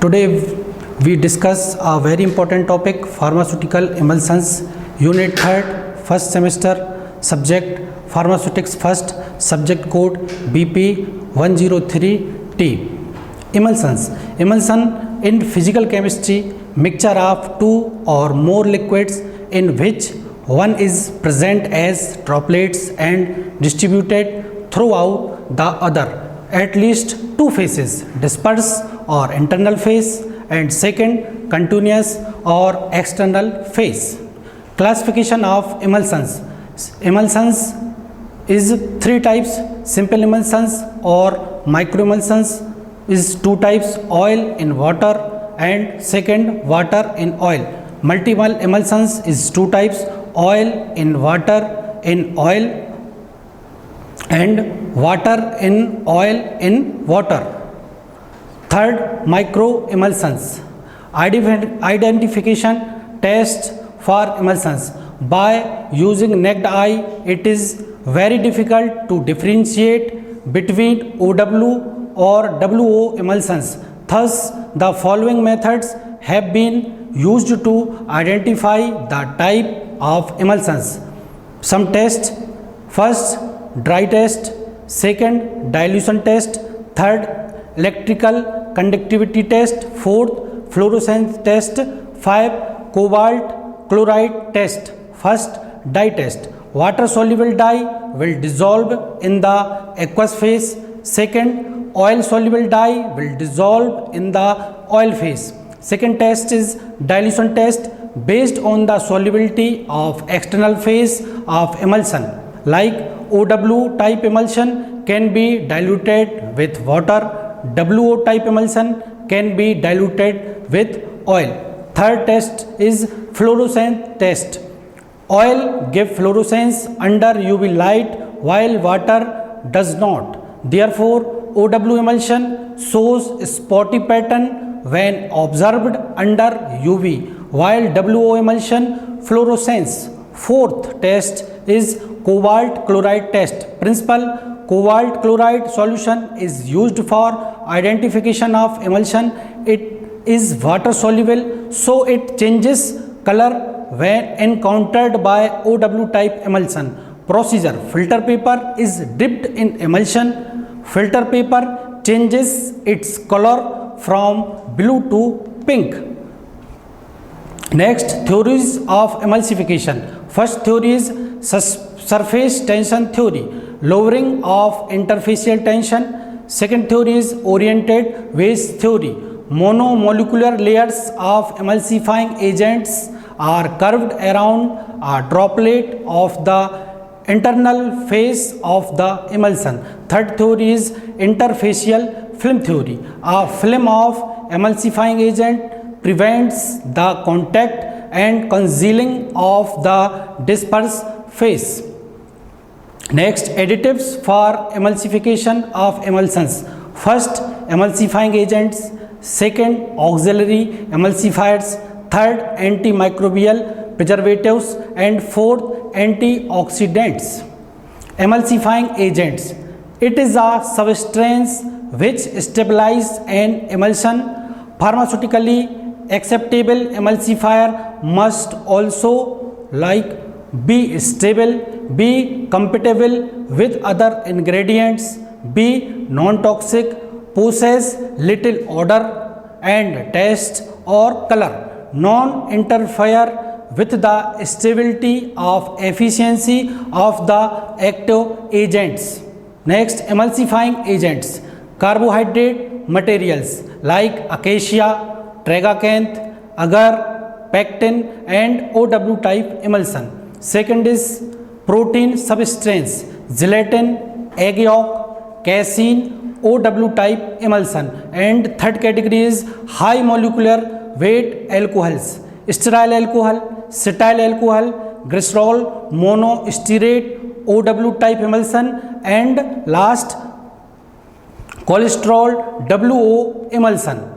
Today we discuss a very important topic, pharmaceutical emulsions, unit 3rd, first semester, subject pharmaceutics first, subject code BP 103T. Emulsions. Emulsion in physical chemistry, mixture of two or more liquids in which one is present as droplets and distributed throughout the other, at least two phases, disperse or internal phase, and second continuous or external phase. Classification of emulsions. Emulsions is three types: simple emulsions or microemulsions is two types, oil in water and second water in oil. Multiple emulsions is two types, oil in water in oil and water in oil in water. Third, micro emulsions. Identification test for emulsions. By using naked eye, it is very difficult to differentiate between OW or WO emulsions. Thus, the following methods have been used to identify the type of emulsions. Some tests: first, dry test; second, dilution test; third, electrical conductivity test; fourth, fluorescence test; 5, cobalt chloride test. First, dye test. Water soluble dye will dissolve in the aqueous phase. Second, oil soluble dye will dissolve in the oil phase. Second test is dilution test, based on the solubility of external phase of emulsion, like OW type emulsion can be diluted with water, WO type emulsion can be diluted with oil. Third test is fluorescence test. Oil gives fluorescence under UV light while water does not. Therefore, OW emulsion shows spotty pattern when observed under UV, while WO emulsion fluorescence. Fourth test is cobalt chloride test. Principle: cobalt chloride solution is used for identification of emulsion. It is water soluble, so it changes color when encountered by OW type emulsion. Procedure: filter paper is dipped in emulsion. Filter paper changes its color from blue to pink. Next, theories of emulsification. First theory is surface tension theory, lowering of interfacial tension. Second theory is oriented waves theory. Monomolecular layers of emulsifying agents are curved around a droplet of the internal phase of the emulsion. Third theory is interfacial film theory. A film of emulsifying agent prevents the contact and congealing of the dispersed phase. Next, additives for emulsification of emulsions. First, emulsifying agents. Second, auxiliary emulsifiers. Third, antimicrobial preservatives. And fourth, antioxidants. Emulsifying agents. It is a substance which stabilizes an emulsion. Pharmaceutically acceptable emulsifier must also be stable, be compatible with other ingredients, be non-toxic, possess little odor and taste or color, non-interfere with the stability of efficiency of the active agents. Next, emulsifying agents. Carbohydrate materials like acacia, tragacanth, agar, pectin and OW type emulsion. Second is protein substance, gelatin, egg yolk, casein, OW type emulsion. And third category is high molecular weight alcohols, stearyl alcohol, cetyl alcohol, glycerol, monostearate, OW type emulsion, and last cholesterol WO emulsion.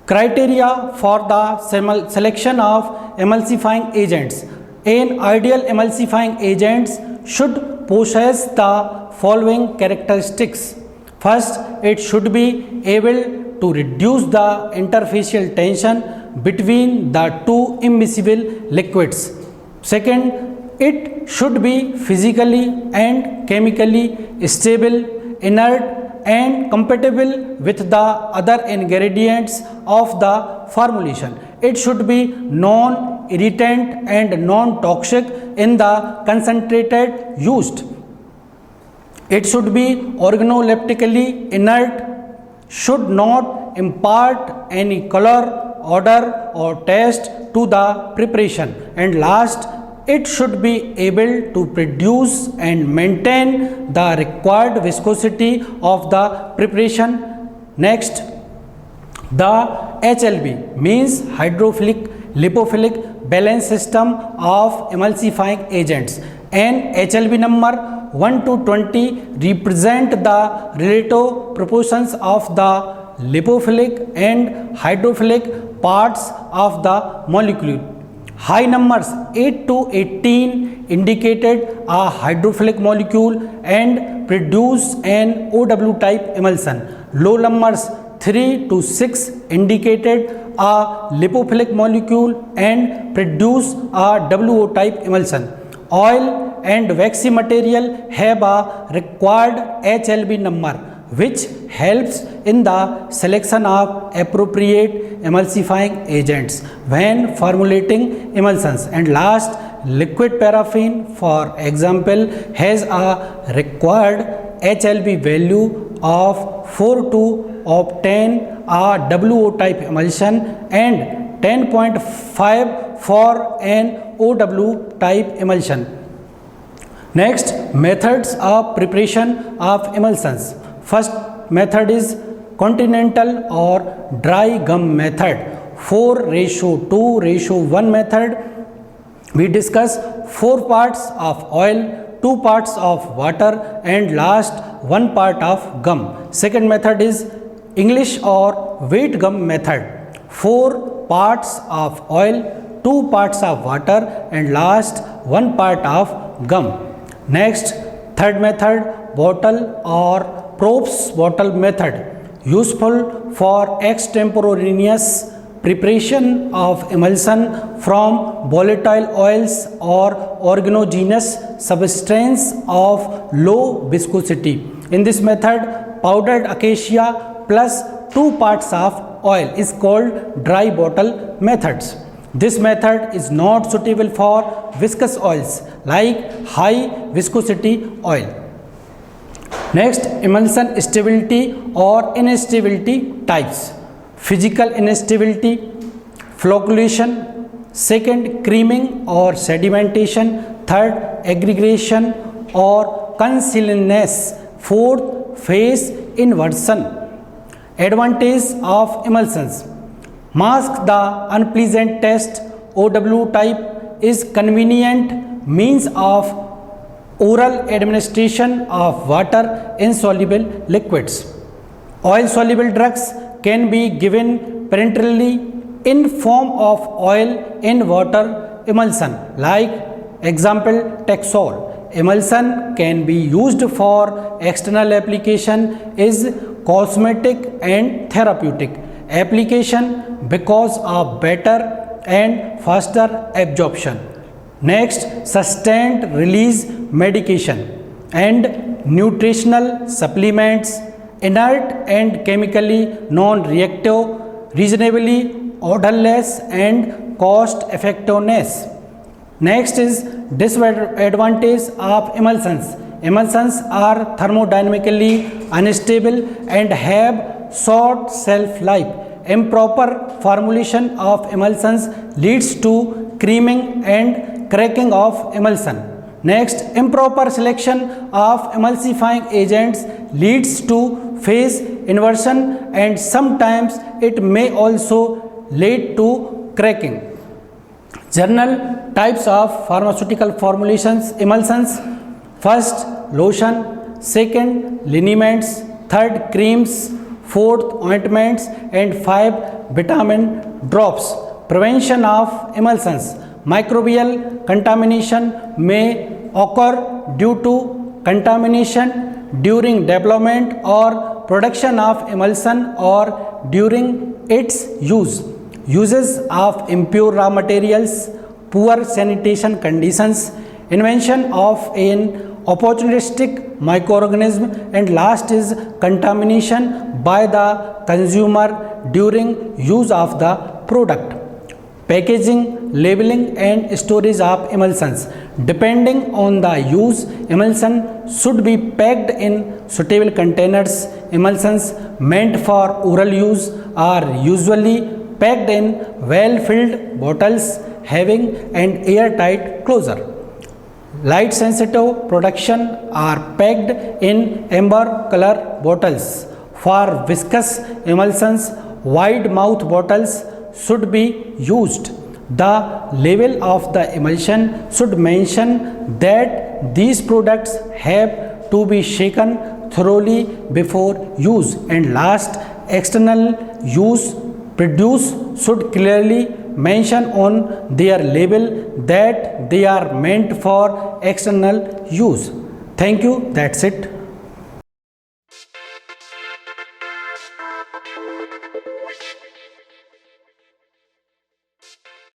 Criteria for the selection of emulsifying agents. An ideal emulsifying agent should possess the following characteristics. First, it should be able to reduce the interfacial tension between the two immiscible liquids. Second, it should be physically and chemically stable, inert, and compatible with the other ingredients of the formulation. It should be non-irritant and non-toxic in the concentrated used. It should be organoleptically inert, should not impart any color, odor or taste to the preparation. And last, it should be able to produce and maintain the required viscosity of the preparation. Next, the HLB means hydrophilic lipophilic balance system of emulsifying agents, and HLB number 1 to 20 represent the relative proportions of the lipophilic and hydrophilic parts of the molecule. High numbers 8 to 18 indicated a hydrophilic molecule and produce an OW type emulsion. Low numbers 3 to 6 indicated a lipophilic molecule and produce a WO type emulsion. Oil and waxy material have a required HLB number, which helps in the selection of appropriate emulsifying agents when formulating emulsions. And last, liquid paraffin, for example, has a required HLB value of 4 to obtain a WO type emulsion and 10.5 for an OW type emulsion. Next, methods of preparation of emulsions. First method is continental or dry gum method, 4:2:1 method. We discuss 4 parts of oil, 2 parts of water, and last 1 part of gum. Second method is English or weight gum method, 4 parts of oil, 2 parts of water, and last 1 part of gum. Next, third method, bottle or Probst bottle method, useful for extemporaneous preparation of emulsion from volatile oils or organogenous substance of low viscosity. In this method, powdered acacia plus 2 parts of oil is called dry bottle methods. This method is not suitable for viscous oils like high viscosity oil. Next, emulsion stability or instability types. Physical instability, flocculation. Second, creaming or sedimentation. Third, aggregation or consilience. Fourth, phase inversion. Advantage of emulsions: mask the unpleasant taste. OW type is convenient means of oral administration of water insoluble liquids. Oil soluble drugs can be given parenterally in form of oil in water emulsion, like example Taxol. Emulsion can be used for external application is cosmetic and therapeutic application because of better and faster absorption. Next, sustained release medication and nutritional supplements, inert and chemically non-reactive, reasonably odorless and cost effectiveness. Next is disadvantage of emulsions. Emulsions are thermodynamically unstable and have short shelf life. Improper formulation of emulsions leads to creaming and cracking of emulsion. Next, improper selection of emulsifying agents leads to phase inversion and sometimes it may also lead to cracking. General types of pharmaceutical formulations emulsions: first, lotion; second, liniments; third, creams; fourth, ointments; and 5, vitamin drops. Prevention of emulsions: microbial contamination may occur due to contamination during development or production of emulsion or during its use. Uses of impure raw materials, poor sanitation conditions, invention of an opportunistic microorganism, and last is contamination by the consumer during use of the product. Packaging, labeling and storage of emulsions. Depending on the use, emulsion should be packed in suitable containers. Emulsions meant for oral use are usually packed in well-filled bottles having an airtight closure. Light sensitive production are packed in amber color bottles. For viscous emulsions, wide mouth bottles should be used. The label of the emulsion should mention that these products have to be shaken thoroughly before use. And last, external use produce should clearly mention on their label that they are meant for external use. Thank you. That's it.